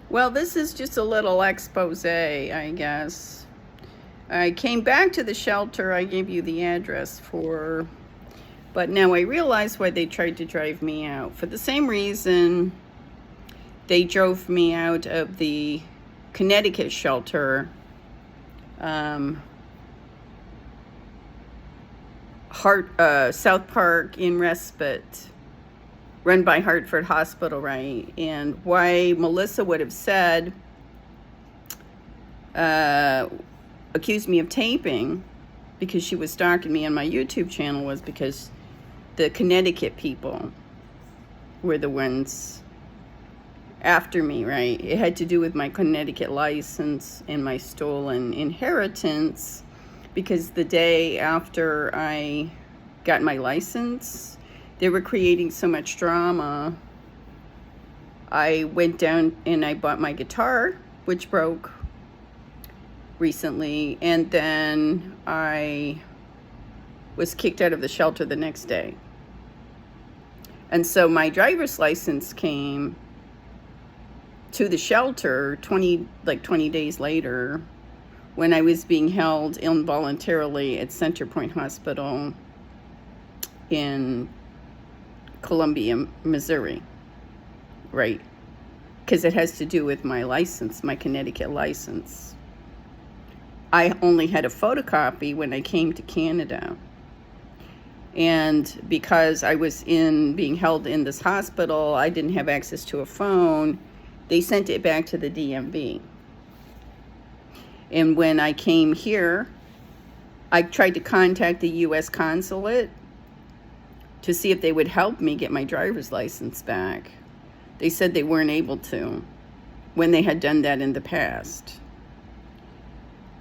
Well, this is just a little expose, I guess. I came back to the shelter I gave you the address for, but now I realize why they tried to drive me out. For the same reason they drove me out of the Connecticut shelter, South Park in Respite, run by Hartford Hospital, right? And why Melissa would have said, accused me of taping because she was stalking me on my YouTube channel was because the Connecticut people were the ones after me, right? It had to do with my Connecticut license and my stolen inheritance, because the day after I got my license, they were creating so much drama. I went down and I bought my guitar, which broke recently, and then I was kicked out of the shelter the next day. And so my driver's license came to the shelter 20 days later, when I was being held involuntarily at Centerpoint Hospital in Columbia, Missouri, right? Because it has to do with my license, my Connecticut license. I only had a photocopy when I came to Canada. And because I was being held in this hospital, I didn't have access to a phone. They sent it back to the DMV. And when I came here, I tried to contact the U.S. consulate to see if they would help me get my driver's license back. They said they weren't able to, when they had done that in the past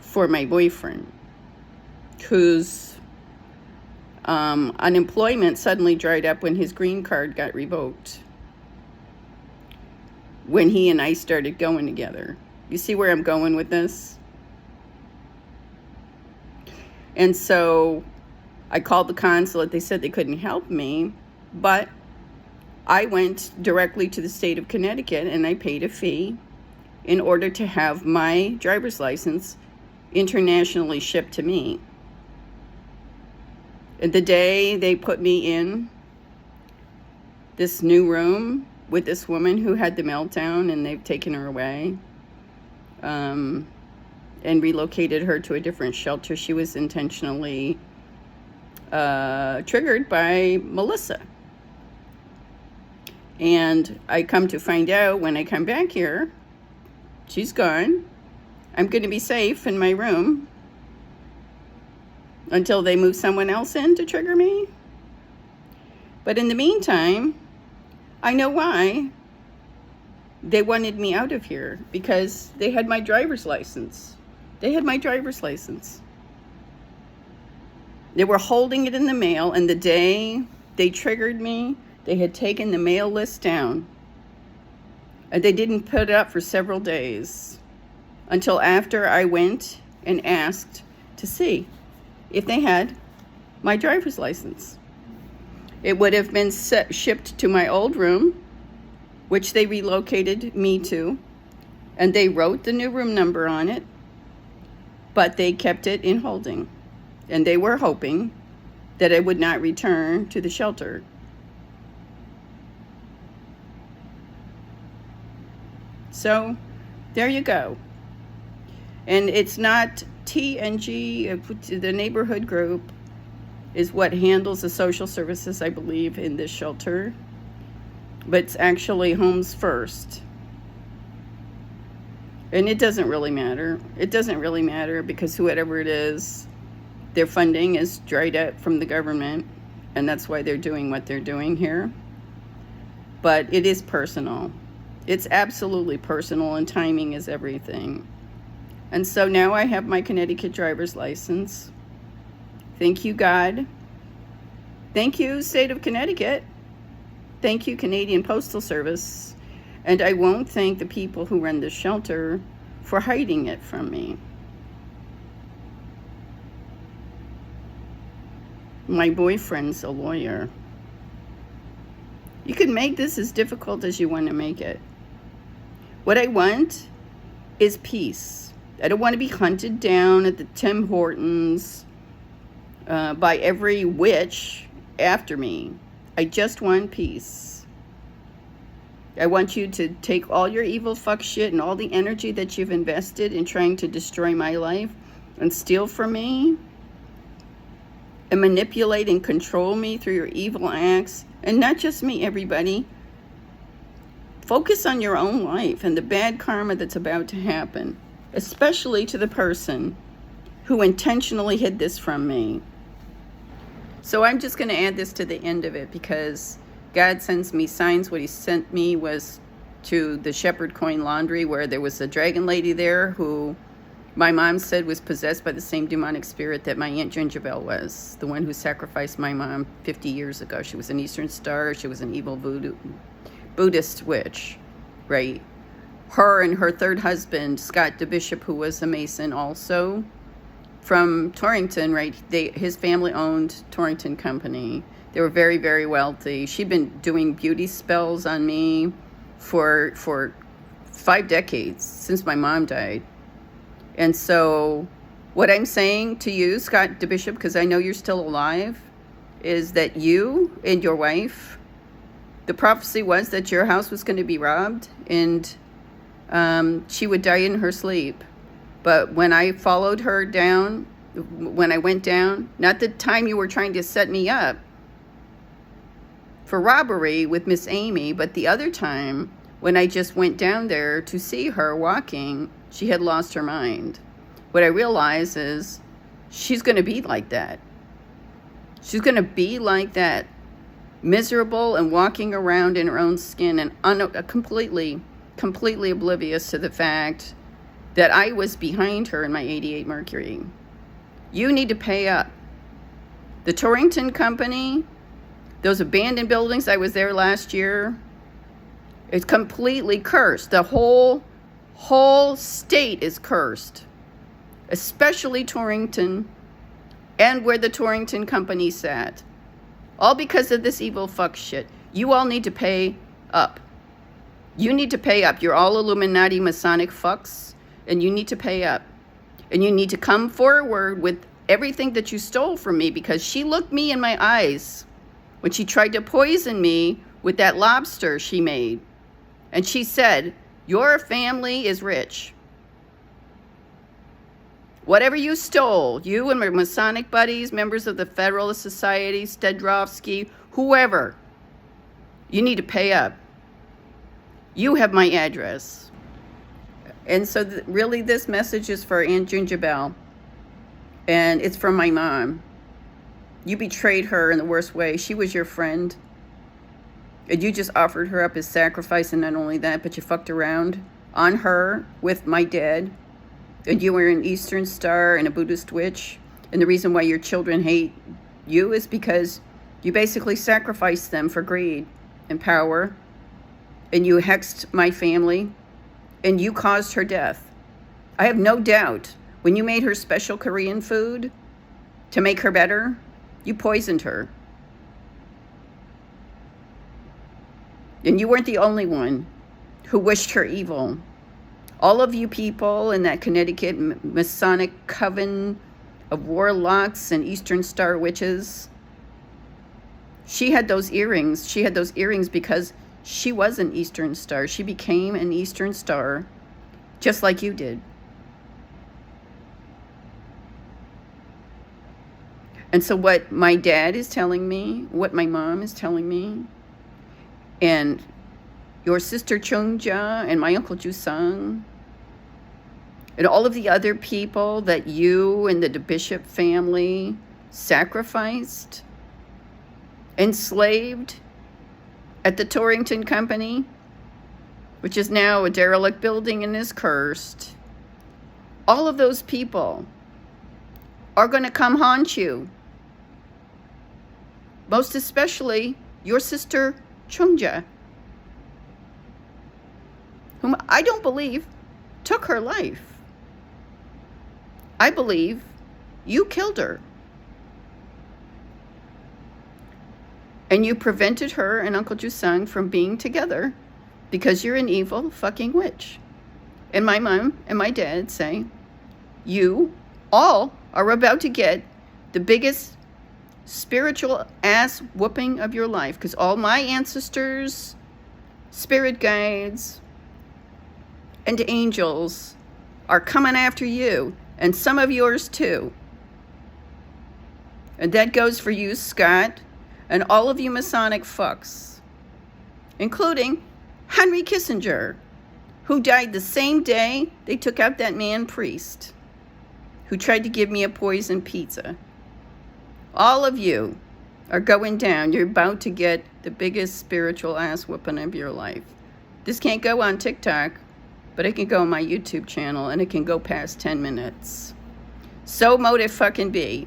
for my boyfriend, whose unemployment suddenly dried up when his green card got revoked, when he and I started going together. You see where I'm going with this? And so I called the consulate. They said they couldn't help me, but I went directly to the state of Connecticut and I paid a fee in order to have my driver's license internationally shipped to me. And the day they put me in this new room with this woman who had the meltdown, and they've taken her away, and relocated her to a different shelter. She was intentionally triggered by Melissa. And I come to find out when I come back here, she's gone. I'm going to be safe in my room until they move someone else in to trigger me. But in the meantime, I know why they wanted me out of here, because they had my driver's license. They had my driver's license. They were holding it in the mail, and the day they triggered me, they had taken the mail list down. And they didn't put it up for several days until after I went and asked to see if they had my driver's license. It would have been shipped to my old room, which they relocated me to, and they wrote the new room number on it, but they kept it in holding, and they were hoping that I would not return to the shelter. So there you go. And it's not TNG, the neighborhood group is what handles the social services, I believe, in this shelter. But it's actually Homes First. And it doesn't really matter. It doesn't really matter, because whoever it is, their funding is dried up from the government, and that's why they're doing what they're doing here. But it is personal. It's absolutely personal, and timing is everything. And so now I have my Connecticut driver's license. Thank you, God. Thank you, State of Connecticut. Thank you, Canadian Postal Service. And I won't thank the people who run this shelter for hiding it from me. My boyfriend's a lawyer. You can make this as difficult as you want to make it. What I want is peace. I don't want to be hunted down at the Tim Hortons by every witch after me. I just want peace. I want you to take all your evil fuck shit and all the energy that you've invested in trying to destroy my life and steal from me and manipulate and control me through your evil acts. And not just me, everybody. Focus on your own life and the bad karma that's about to happen, especially to the person who intentionally hid this from me. So I'm just going to add this to the end of it because God sends me signs. What he sent me was to the Shepherd Coin Laundry, where there was a dragon lady there who my mom said was possessed by the same demonic spirit that my Aunt Gingerbell was, the one who sacrificed my mom 50 years ago. She was an Eastern Star. She was an evil Buddhist witch, right? Her and her third husband, Scott DeBishop, who was a Mason also, from Torrington, right? His family owned Torrington Company. They were very, very wealthy. She'd been doing beauty spells on me for 5 decades, since my mom died. And so what I'm saying to you, Scott DeBishop, because I know you're still alive, is that you and your wife, the prophecy was that your house was going to be robbed and she would die in her sleep. But when I followed her down, when I went down, not the time you were trying to set me up for robbery with Miss Amy, but the other time when I just went down there to see her walking, she had lost her mind. What I realize is she's going to be like that. She's going to be like that, miserable and walking around in her own skin and completely oblivious to the fact that I was behind her in my 88 Mercury. You need to pay up. The Torrington Company, those abandoned buildings, I was there last year, it's completely cursed. The whole state is cursed, especially Torrington and where the Torrington Company sat. All because of this evil fuck shit. You all need to pay up. You need to pay up. You're all Illuminati Masonic fucks, and you need to pay up. And you need to come forward with everything that you stole from me, because she looked me in my eyes when she tried to poison me with that lobster she made. And she said, your family is rich. Whatever you stole, you and my Masonic buddies, members of the Federalist Society, Stedrovsky, whoever, you need to pay up. You have my address. And so really this message is for Aunt Gingerbell. And it's from my mom. You betrayed her in the worst way. She was your friend. And you just offered her up as sacrifice, and not only that, but you fucked around on her with my dad. And you were an Eastern Star and a Buddhist witch. And the reason why your children hate you is because you basically sacrificed them for greed and power. And you hexed my family. And you caused her death. I have no doubt when you made her special Korean food to make her better, you poisoned her. And you weren't the only one who wished her evil. All of you people in that Connecticut Masonic coven of warlocks and Eastern Star witches, she had those earrings. She had those earrings because she was an Eastern Star. She became an Eastern Star just like you did. And so what my dad is telling me, what my mom is telling me, and your sister Chungja and my uncle Jusung, and all of the other people that you and the DeBishop family sacrificed, enslaved at the Torrington Company, which is now a derelict building and is cursed, all of those people are going to come haunt you. Most especially your sister Chungja, whom I don't believe took her life. I believe you killed her. And you prevented her and Uncle Jusung from being together because you're an evil fucking witch. And my mom and my dad say, you all are about to get the biggest spiritual ass whooping of your life, because all my ancestors, spirit guides, and angels are coming after you, and some of yours too. And that goes for you, Scott, and all of you Masonic fucks, including Henry Kissinger, who died the same day they took out that man priest who tried to give me a poison pizza. All of you are going down. You're about to get the biggest spiritual ass whooping of your life. This can't go on TikTok, but it can go on my YouTube channel, and it can go past 10 minutes. So mote it fucking be.